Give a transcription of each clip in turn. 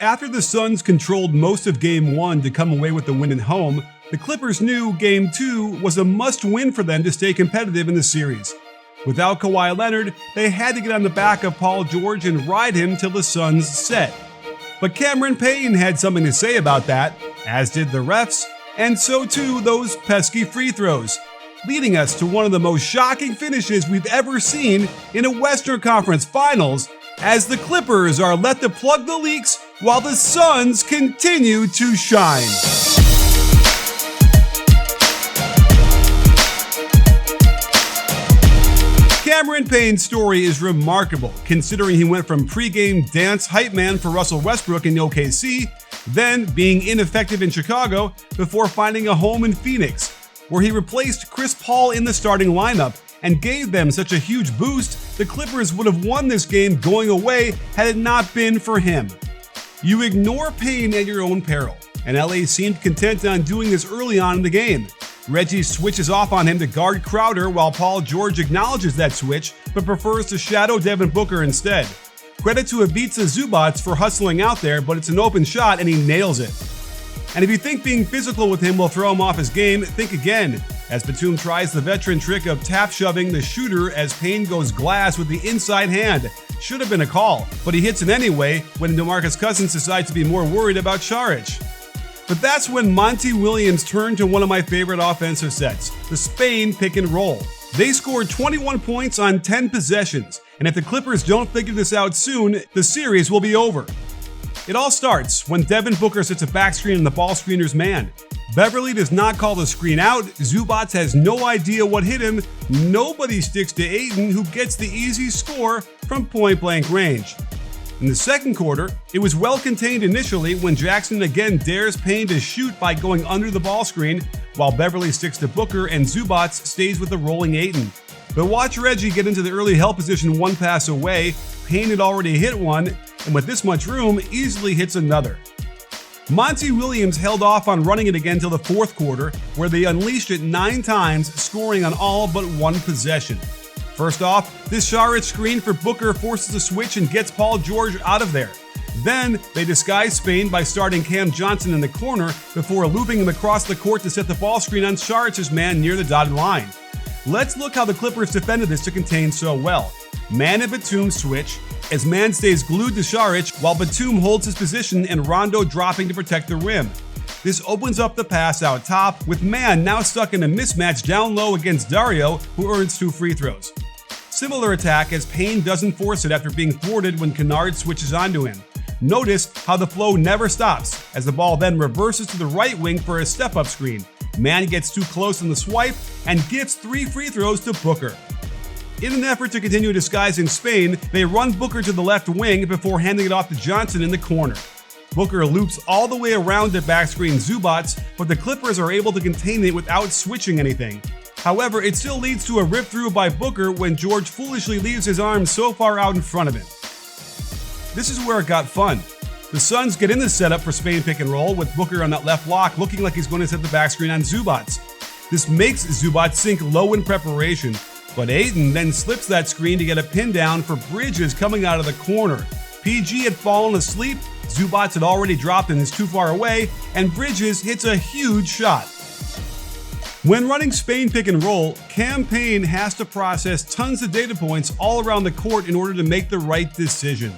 After the Suns controlled most of Game 1 to come away with the win at home, the Clippers knew Game 2 was a must-win for them to stay competitive in the series. Without Kawhi Leonard, they had to get on the back of Paul George and ride him till the Suns set. But Cameron Payne had something to say about that, as did the refs, and so too those pesky free throws, leading us to one of the most shocking finishes we've ever seen in a Western Conference Finals, as the Clippers are let to plug the leaks while the Suns continue to shine. Cameron Payne's story is remarkable, considering he went from pregame dance hype man for Russell Westbrook in OKC, then being ineffective in Chicago, before finding a home in Phoenix, where he replaced Chris Paul in the starting lineup and gave them such a huge boost, the Clippers would have won this game going away had it not been for him. You ignore Payne at your own peril, and LA seemed content on doing this early on in the game. Reggie switches off on him to guard Crowder while Paul George acknowledges that switch but prefers to shadow Devin Booker instead. Credit to Ivica Zubac for hustling out there, but it's an open shot and he nails it. And if you think being physical with him will throw him off his game, think again, as Batum tries the veteran trick of tap shoving the shooter as Payne goes glass with the inside hand. Should have been a call, but he hits it anyway when DeMarcus Cousins decides to be more worried about Saric. But that's when Monty Williams turned to one of my favorite offensive sets, the Spain pick and roll. They scored 21 points on 10 possessions, and if the Clippers don't figure this out soon, the series will be over. It all starts when Devin Booker sets a back screen on the ball screener's man. Beverly does not call the screen out, Zubac has no idea what hit him, nobody sticks to Ayton, who gets the easy score from point-blank range. In the second quarter, it was well contained initially when Jackson again dares Payne to shoot by going under the ball screen, while Beverly sticks to Booker and Zubac stays with the rolling Ayton. But watch Reggie get into the early help position one pass away, Payne had already hit one, and with this much room, easily hits another. Monty Williams held off on running it again till the fourth quarter, where they unleashed it 9 times, scoring on all but one possession. First off, this Saric screen for Booker forces a switch and gets Paul George out of there. Then, they disguise Spain by starting Cam Johnson in the corner before looping him across the court to set the ball screen on Saric's man near the dotted line. Let's look how the Clippers defended this to contain so well. Man and Batum switch, as Man stays glued to Saric while Batum holds his position and Rondo dropping to protect the rim. This opens up the pass out top, with Man now stuck in a mismatch down low against Dario, who earns 2 free throws. Similar attack as Payne doesn't force it after being thwarted when Kennard switches onto him. Notice how the flow never stops, as the ball then reverses to the right wing for a step-up screen. Man gets too close on the swipe and gives 3 free throws to Booker. In an effort to continue disguising Spain, they run Booker to the left wing before handing it off to Johnson in the corner. Booker loops all the way around to backscreen Zubac, but the Clippers are able to contain it without switching anything. However, it still leads to a rip through by Booker when George foolishly leaves his arms so far out in front of him. This is where it got fun. The Suns get in the setup for Spain pick and roll with Booker on that left block looking like he's going to set the backscreen on Zubac. This makes Zubac sink low in preparation, but Ayton then slips that screen to get a pin down for Bridges coming out of the corner. PG had fallen asleep, Zubac had already dropped and is too far away, and Bridges hits a huge shot. When running Spain pick and roll, Cam Payne has to process tons of data points all around the court in order to make the right decision.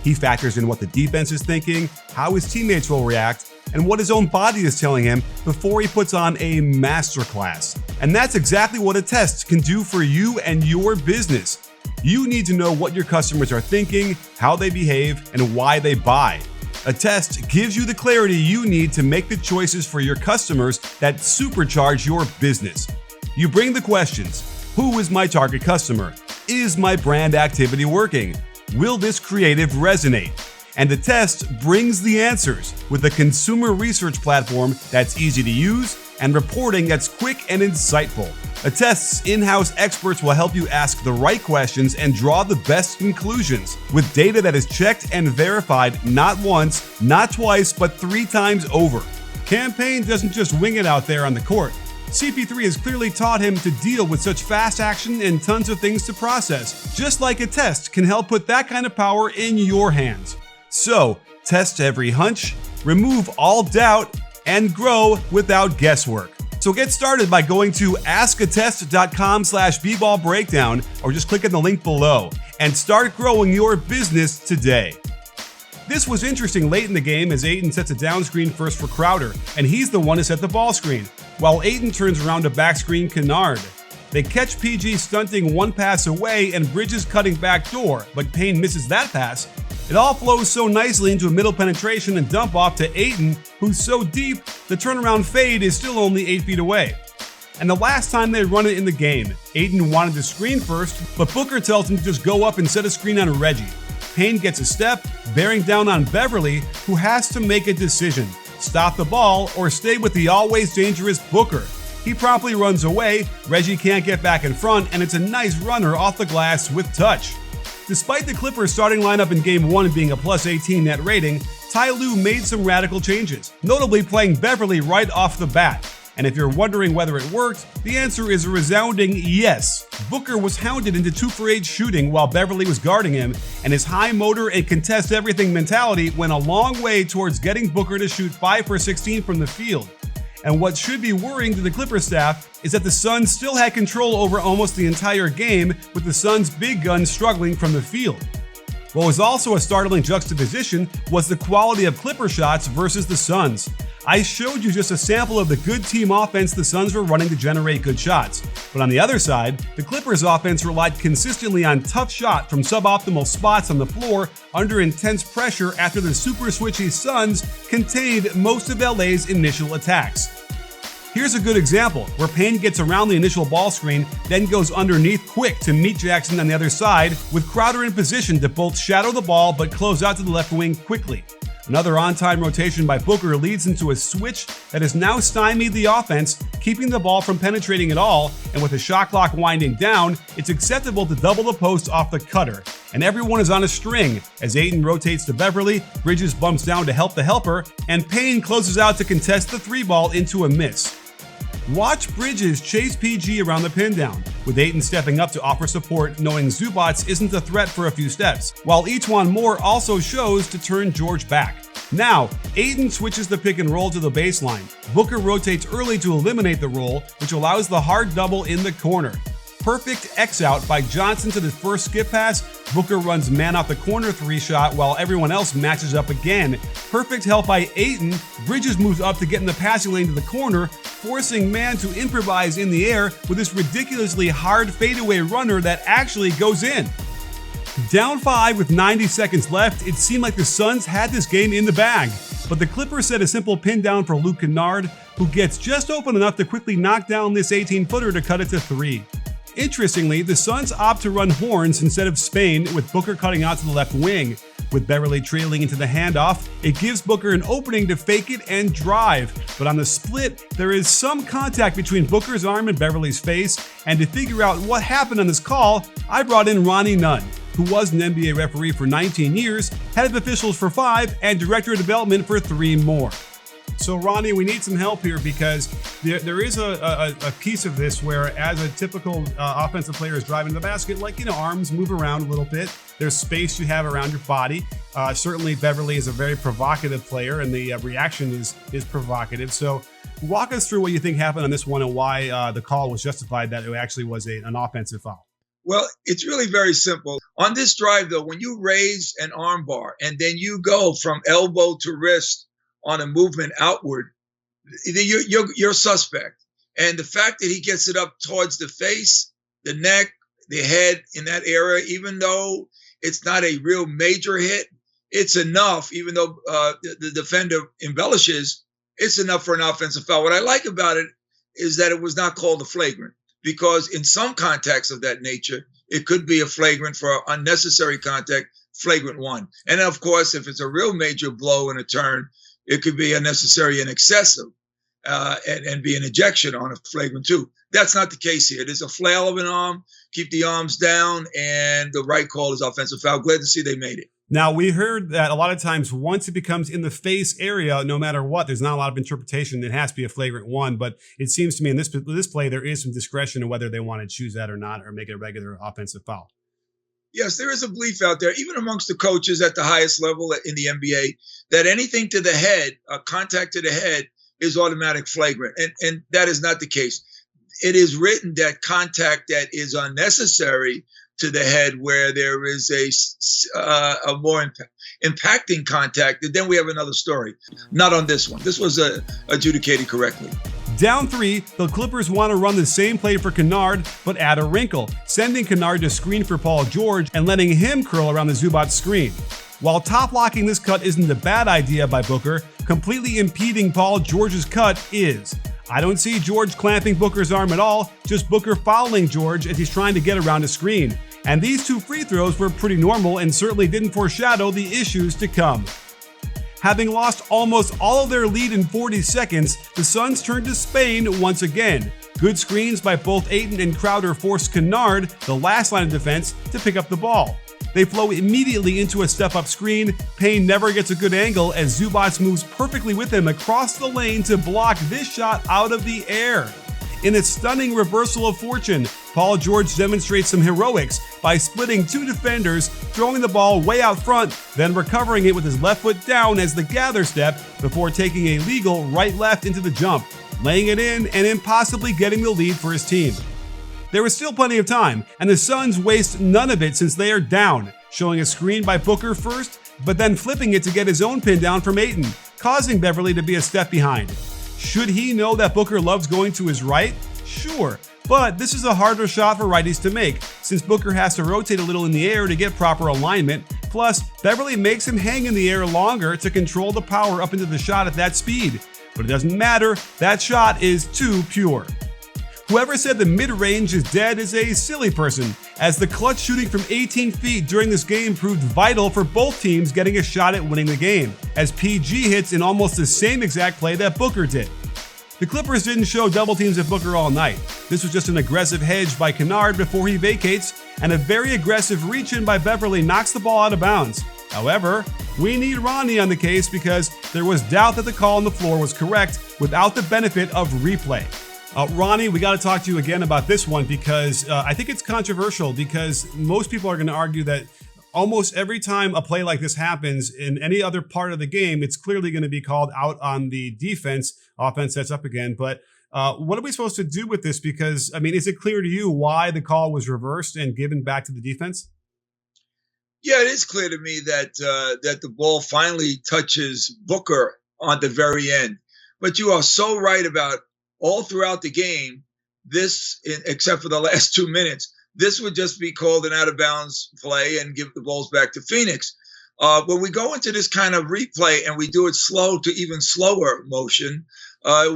He factors in what the defense is thinking, how his teammates will react, and what his own body is telling him before he puts on a masterclass. And that's exactly what a test can do for you and your business. You need to know what your customers are thinking, how they behave, and why they buy. A test gives you the clarity you need to make the choices for your customers that supercharge your business. You bring the questions. Who is my target customer? Is my brand activity working? Will this creative resonate? And the test brings the answers with a consumer research platform that's easy to use and reporting that's quick and insightful. A test's in-house experts will help you ask the right questions and draw the best conclusions with data that is checked and verified not once, not twice, but 3 times over. Cam Payne doesn't just wing it out there on the court. CP3 has clearly taught him to deal with such fast action and tons of things to process, just like a test can help put that kind of power in your hands. So, test every hunch, remove all doubt, and grow without guesswork. So get started by going to askatest.com/bballbreakdown or just click on the link below and start growing your business today. This was interesting late in the game as Ayton sets a down screen first for Crowder, and he's the one to set the ball screen, while Ayton turns around to back screen Kennard. They catch PG stunting one pass away and Bridges cutting back door, but Payne misses that pass. It all flows so nicely into a middle penetration and dump off to Ayton, who's so deep, the turnaround fade is still only 8 feet away. And the last time they run it in the game, Ayton wanted to screen first, but Booker tells him to just go up and set a screen on Reggie. Payne gets a step, bearing down on Beverly, who has to make a decision: stop the ball or stay with the always dangerous Booker. He promptly runs away, Reggie can't get back in front, and it's a nice runner off the glass with touch. Despite the Clippers starting lineup in Game 1 being a +18 net rating, Ty Lue made some radical changes, notably playing Beverly right off the bat. And if you're wondering whether it worked, the answer is a resounding yes. Booker was hounded into 2-for-8 shooting while Beverly was guarding him, and his high motor and contest everything mentality went a long way towards getting Booker to shoot 5 for 16 from the field. And what should be worrying to the Clippers staff is that the Suns still had control over almost the entire game, with the Suns' big guns struggling from the field. What was also a startling juxtaposition was the quality of Clipper shots versus the Suns. I showed you just a sample of the good team offense the Suns were running to generate good shots. But on the other side, the Clippers offense relied consistently on tough shot from suboptimal spots on the floor under intense pressure after the super switchy Suns contained most of LA's initial attacks. Here's a good example where Payne gets around the initial ball screen, then goes underneath quick to meet Jackson on the other side, with Crowder in position to both shadow the ball but close out to the left wing quickly. Another on-time rotation by Booker leads into a switch that has now stymied the offense, keeping the ball from penetrating at all, and with the shot clock winding down, it's acceptable to double the post off the cutter. And everyone is on a string as Ayton rotates to Beverly, Bridges bumps down to help the helper, and Payne closes out to contest the 3-ball into a miss. Watch Bridges chase PG around the pin down, with Ayton stepping up to offer support, knowing Zubats isn't a threat for a few steps, while E'Twaun Moore also shows to turn George back. Now, Ayton switches the pick and roll to the baseline. Booker rotates early to eliminate the roll, which allows the hard double in the corner. Perfect X out by Johnson to the first skip pass. Booker runs man off the corner 3-shot while everyone else matches up again. Perfect help by Ayton. Bridges moves up to get in the passing lane to the corner, forcing man to improvise in the air with this ridiculously hard fadeaway runner that actually goes in. Down 5 with 90 seconds left, it seemed like the Suns had this game in the bag. But the Clippers set a simple pin down for Luke Kennard, who gets just open enough to quickly knock down this 18-footer to cut it to 3. Interestingly, the Suns opt to run horns instead of Spain, with Booker cutting out to the left wing. With Beverly trailing into the handoff, it gives Booker an opening to fake it and drive. But on the split, there is some contact between Booker's arm and Beverly's face, and to figure out what happened on this call, I brought in Ronnie Nunn, who was an NBA referee for 19 years, head of officials for 5, and director of development for 3 more. So Ronnie, we need some help here because there is a piece of this where, as a typical offensive player is driving the basket, like, arms move around a little bit. There's space you have around your body. Certainly Beverly is a very provocative player, and the reaction is provocative. So walk us through what you think happened on this one and why the call was justified that it actually was an offensive foul. Well, it's really very simple. On this drive, though, when you raise an arm bar and then you go from elbow to wrist on a movement outward, then you're suspect. And the fact that he gets it up towards the face, the neck, the head in that area, even though it's not a real major hit, it's enough. Even though the defender embellishes, it's enough for an offensive foul. What I like about it is that it was not called a flagrant, because in some contexts of that nature, it could be a flagrant for unnecessary contact, flagrant 1. And of course, if it's a real major blow and a turn, it could be unnecessary and excessive and be an ejection on a flagrant 2. That's not the case here. There's a flail of an arm, keep the arms down, and the right call is offensive foul. Glad to see they made it. Now, we heard that a lot of times once it becomes in the face area, no matter what, there's not a lot of interpretation. It has to be a flagrant 1. But it seems to me in this play, there is some discretion in whether they want to choose that or not, or make it a regular offensive foul. Yes, there is a belief out there, even amongst the coaches at the highest level in the NBA, that anything to the head, contact to the head, is automatic flagrant. And that is not the case. It is written that contact that is unnecessary to the head, where there is a more impacting contact, then we have another story. Not on this one. This was adjudicated correctly. Down 3, the Clippers want to run the same play for Kennard, but add a wrinkle, sending Kennard to screen for Paul George and letting him curl around the Zubac screen. While top-locking this cut isn't a bad idea by Booker, completely impeding Paul George's cut is. I don't see George clamping Booker's arm at all, just Booker fouling George as he's trying to get around a screen. And these 2 free throws were pretty normal and certainly didn't foreshadow the issues to come. Having lost almost all of their lead in 40 seconds, the Suns turned to Spain once again. Good screens by both Ayton and Crowder forced Kennard, the last line of defense, to pick up the ball. They flow immediately into a step-up screen. Payne never gets a good angle as Zubac moves perfectly with him across the lane to block this shot out of the air. In a stunning reversal of fortune, Paul George demonstrates some heroics by splitting 2 defenders, throwing the ball way out front, then recovering it with his left foot down as the gather step before taking a legal right-left into the jump, laying it in and impossibly getting the lead for his team. There was still plenty of time, and the Suns waste none of it since they are down, showing a screen by Booker first, but then flipping it to get his own pin down from Ayton, causing Beverly to be a step behind. Should he know that Booker loves going to his right? Sure, but this is a harder shot for righties to make, since Booker has to rotate a little in the air to get proper alignment, plus Beverly makes him hang in the air longer to control the power up into the shot at that speed. But it doesn't matter, that shot is too pure. Whoever said the mid-range is dead is a silly person, as the clutch shooting from 18 feet during this game proved vital for both teams getting a shot at winning the game, as PG hits in almost the same exact play that Booker did. The Clippers didn't show double teams at Booker all night. This was just an aggressive hedge by Kennard before he vacates, and a very aggressive reach-in by Beverly knocks the ball out of bounds. However, we need Ronnie on the case because there was doubt that the call on the floor was correct without the benefit of replay. Ronnie, we got to talk to you again about this one because I think it's controversial because most people are going to argue that almost every time a play like this happens in any other part of the game, it's clearly going to be called out on the defense. Offense sets up again. But what are we supposed to do with this? Because, I mean, is it clear to you why the call was reversed and given back to the defense? Yeah, it is clear to me that that the ball finally touches Booker on the very end. But you are so right about all throughout the game, this, except for the last 2 minutes, this would just be called an out-of-bounds play and give the balls back to Phoenix. When we go into this kind of replay and we do it slow to even slower motion,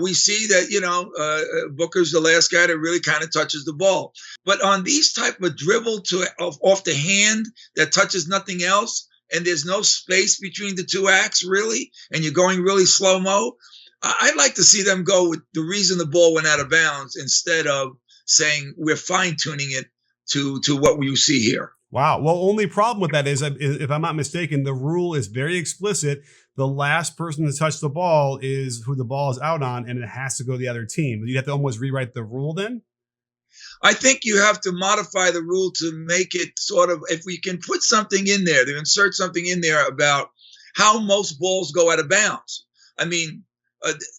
we see that, Booker's the last guy that really kind of touches the ball. But on these type of dribble off the hand that touches nothing else, and there's no space between the 2 acts, really, and you're going really slow-mo, I'd like to see them go with the reason the ball went out of bounds instead of saying we're fine-tuning it to what we see here. Wow. Well, only problem with that is, if I'm not mistaken, the rule is very explicit. The last person to touch the ball is who the ball is out on, and it has to go to the other team. You'd have to almost rewrite the rule then? I think you have to modify the rule to make it sort of, if we can put something in there, to insert something in there about how most balls go out of bounds. I mean,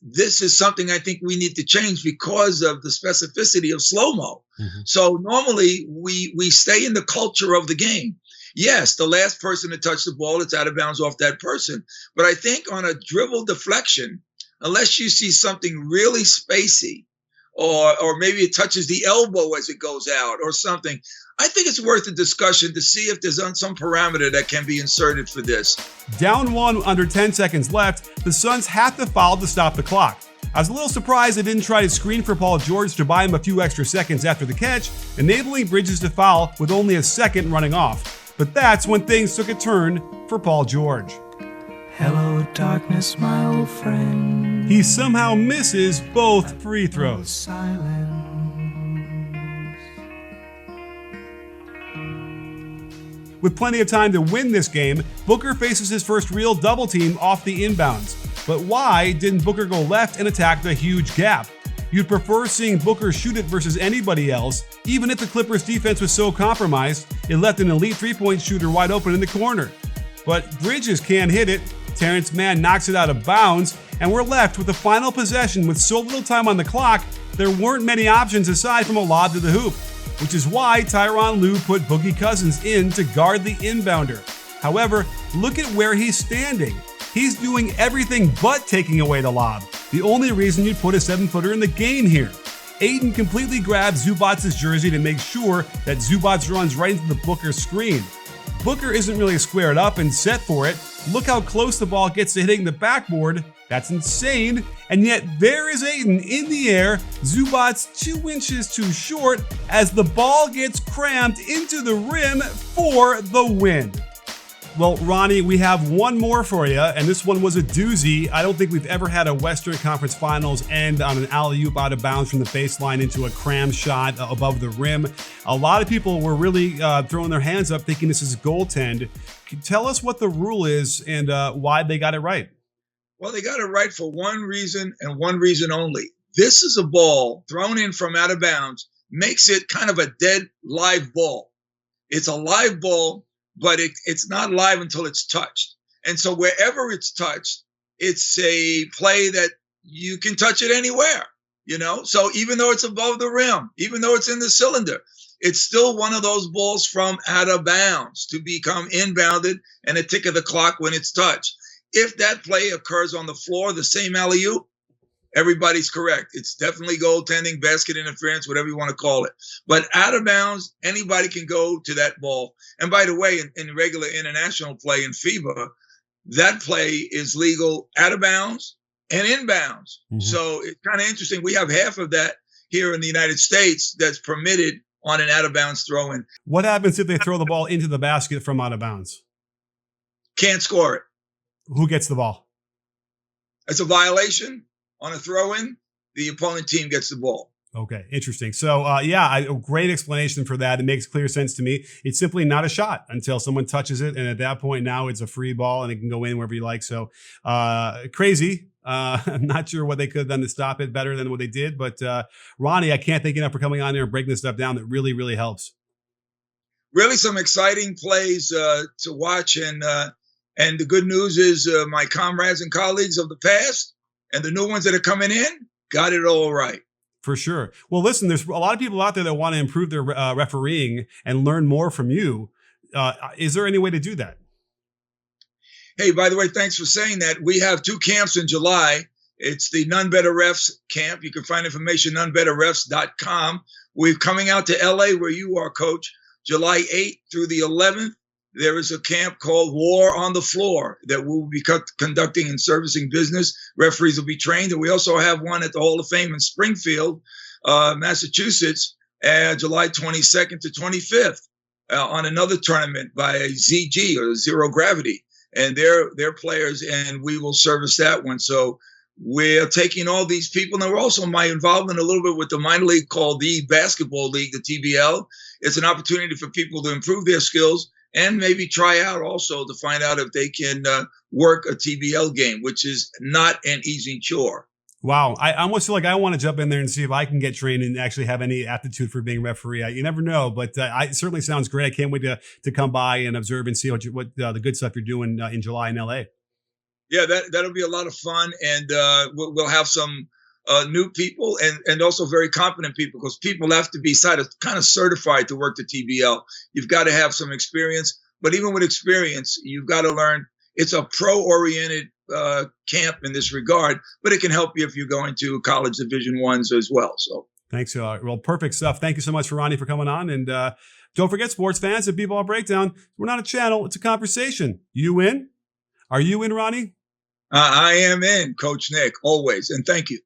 this is something I think we need to change because of the specificity of slow-mo. Mm-hmm. So normally we stay in the culture of the game. Yes, the last person to touch the ball, it's out of bounds off that person. But I think on a dribble deflection, unless you see something really spacey, or maybe it touches the elbow as it goes out or something, I think it's worth a discussion to see if there's some parameter that can be inserted for this. Down 1 under 10 seconds left, the Suns have to foul to stop the clock. I was a little surprised they didn't try to screen for Paul George to buy him a few extra seconds after the catch, enabling Bridges to foul with only a second running off. But that's when things took a turn for Paul George. Hello, darkness, my old friend. He somehow misses both free throws. Silence. With plenty of time to win this game, Booker faces his first real double team off the inbounds. But why didn't Booker go left and attack the huge gap? You'd prefer seeing Booker shoot it versus anybody else, even if the Clippers defense was so compromised. It left an elite three-point shooter wide open in the corner. But Bridges can't hit it. Terrence Mann knocks it out of bounds, and we're left with the final possession with so little time on the clock, there weren't many options aside from a lob to the hoop, which is why Tyronn Lue put Boogie Cousins in to guard the inbounder. However, look at where he's standing. He's doing everything but taking away the lob. The only reason you'd put a 7-footer in the game here. Ayton completely grabs Zubac's jersey to make sure that Zubac runs right into the Booker screen. Booker isn't really squared up and set for it. Look how close the ball gets to hitting the backboard. That's insane. And yet there is Ayton in the air, Zubac 2 inches too short as the ball gets crammed into the rim for the win. Well, Ronnie, we have one more for you, and this one was a doozy. I don't think we've ever had a Western Conference Finals end on an alley-oop out of bounds from the baseline into a cram shot above the rim. A lot of people were really throwing their hands up thinking this is goaltend. Tell us what the rule is and why they got it right. Well, they got it right for one reason and one reason only. This is a ball thrown in from out of bounds, makes it kind of a dead live ball. It's a live ball, but it's not live until it's touched. And so wherever it's touched, it's a play that you can touch it anywhere, you know? So even though it's above the rim, even though it's in the cylinder, it's still one of those balls from out of bounds to become inbounded and a tick of the clock when it's touched. If that play occurs on the floor, the same alley-oop, everybody's correct. It's definitely goaltending, basket interference, whatever you want to call it. But out of bounds, anybody can go to that ball. And by the way, in regular international play in FIBA, that play is legal out of bounds and inbounds. Mm-hmm. So it's kind of interesting. We have half of that here in the United States that's permitted on an out of bounds throw in. What happens if they throw the ball into the basket from out of bounds? Can't score it. Who gets the ball? It's a violation. On a throw-in, the opponent team gets the ball. Okay, interesting. So, a great explanation for that. It makes clear sense to me. It's simply not a shot until someone touches it, and at that point now it's a free ball, and it can go in wherever you like. So, crazy. I'm not sure what they could have done to stop it better than what they did, but Ronnie, I can't thank you enough for coming on there and breaking this stuff down. That really, really helps. Really some exciting plays to watch, and the good news is my comrades and colleagues of the past and the new ones that are coming in got it all right. For sure. Well, listen, there's a lot of people out there that want to improve their refereeing and learn more from you. Is there any way to do that? Hey, by the way, thanks for saying that. We have 2 camps in July. It's the None Better Refs camp. You can find information nonebetterrefs.com. We're coming out to LA where you are, Coach, July 8th through the 11th. There is a camp called War on the Floor that we'll be conducting and servicing business. Referees will be trained. And we also have one at the Hall of Fame in Springfield, Massachusetts, July 22nd to 25th on another tournament by ZG or Zero Gravity. And they're players, and we will service that one. So we're taking all these people. And we're also my involvement a little bit with the minor league called the Basketball League, the TBL. It's an opportunity for people to improve their skills and maybe try out also to find out if they can work a TBL game, which is not an easy chore. Wow. I almost feel like I want to jump in there and see if I can get trained and actually have any aptitude for being a referee. You never know, but it certainly sounds great. I can't wait to come by and observe and see what the good stuff you're doing in July in LA. Yeah, that'll be a lot of fun. And we'll have some new people and also very competent people, because people have to be kind of certified to work the TBL. You've got to have some experience, but even with experience, you've got to learn. It's a pro-oriented camp in this regard, but it can help you if you're going to college Division I's as well. So thanks. Well, perfect stuff. Thank you so much, Ronnie, for coming on. And don't forget, sports fans, at B-Ball Breakdown, we're not a channel, it's a conversation. You in? Are you in, Ronnie? I am in, Coach Nick, always. And thank you.